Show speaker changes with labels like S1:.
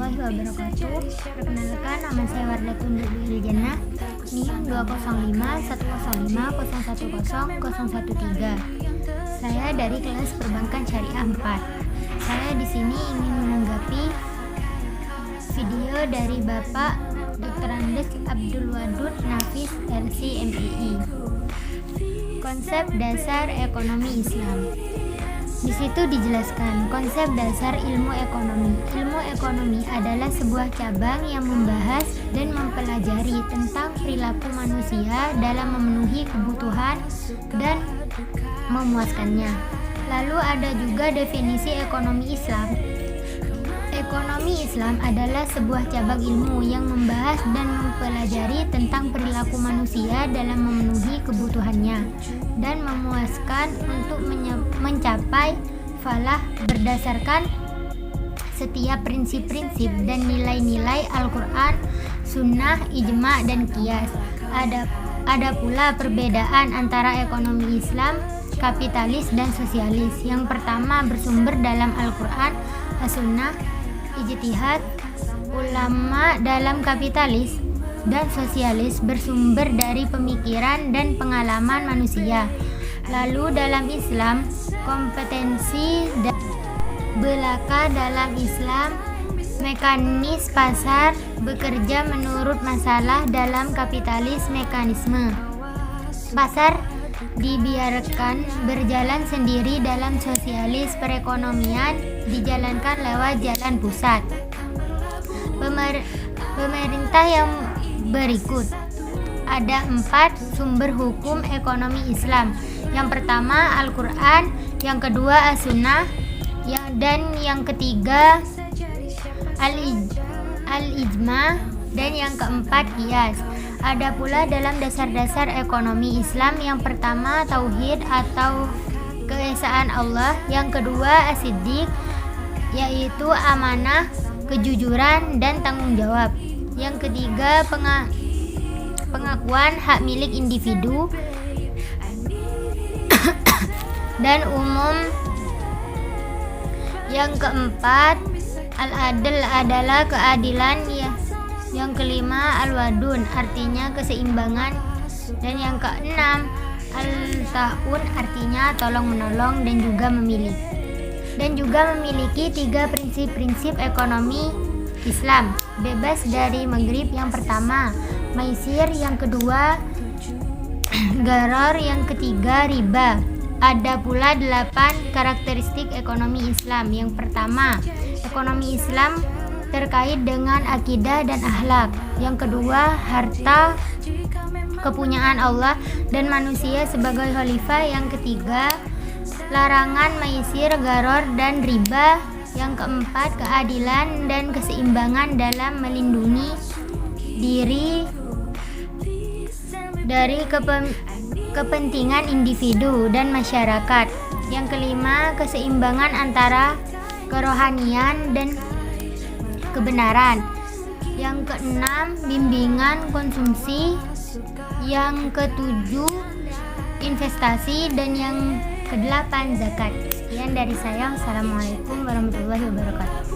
S1: warahmatullahi wabarakatuh. Perkenalkan, nama saya Wardatun Nurul Jannah, NIM 2051050101013. Saya dari kelas Perbankan Syariah 4. Saya di sini ingin menanggapi video dari Bapak Dr. Andes Abdul Wadud Nafis LC MII. Konsep dasar ekonomi Islam. Di situ dijelaskan konsep dasar ilmu ekonomi. Ilmu ekonomi adalah sebuah cabang yang membahas dan mempelajari tentang perilaku manusia dalam memenuhi kebutuhan dan memuaskannya. Lalu ada juga definisi ekonomi Islam. Ekonomi Islam adalah sebuah cabang ilmu yang membahas dan mempelajari tentang perilaku manusia dalam memenuhi kebutuhannya dan memuaskan untuk mencapai falah berdasarkan setiap prinsip-prinsip dan nilai-nilai Al-Quran, Sunnah, Ijma, dan Qiyas. Ada pula perbedaan antara ekonomi Islam, kapitalis, dan sosialis. Yang pertama bersumber dalam Al-Quran, As-Sunnah, ijtihad ulama. Dalam kapitalis dan sosialis bersumber dari pemikiran dan pengalaman manusia. Lalu dalam Islam, kompetensi dan belaka. Dalam Islam, mekanis pasar bekerja menurut masalah. Dalam kapitalis, mekanisme pasar dibiarkan berjalan sendiri. Dalam sosialis, perekonomian dijalankan lewat jalan pusat. Pemerintah yang berikut ada 4 sumber hukum ekonomi Islam. Yang pertama Al-Quran, yang kedua As-Sunnah, dan yang ketiga Al-Ijma, dan yang keempat Qiyas. Ada pula dalam dasar-dasar ekonomi Islam, yang pertama Tauhid atau keesaan Allah, yang kedua As-Siddiq, yaitu amanah, kejujuran, dan tanggung jawab. Yang ketiga pengakuan hak milik individu dan umum. Yang keempat Al-Adl adalah keadilan. Yang kelima Al-Wadun artinya keseimbangan, dan yang keenam Al-Ta'un artinya tolong menolong dan juga memilih. Dan juga memiliki 3 prinsip-prinsip ekonomi Islam. Bebas dari maghrib yang pertama, maisir yang kedua, gharar yang ketiga, riba. Ada pula 8 karakteristik ekonomi Islam. Yang pertama, ekonomi Islam terkait dengan akidah dan akhlak. Yang kedua, harta, kepunyaan Allah dan manusia sebagai khalifah. Yang ketiga, larangan maisir, gharar, dan riba. Yang keempat, keadilan dan keseimbangan dalam melindungi diri dari kepentingan individu dan masyarakat. Yang kelima, keseimbangan antara kerohanian dan kebenaran. Yang keenam, bimbingan konsumsi. Yang ketujuh, investasi, dan yang kedelapan, zakat. Sekian dari saya. Assalamualaikum warahmatullahi wabarakatuh.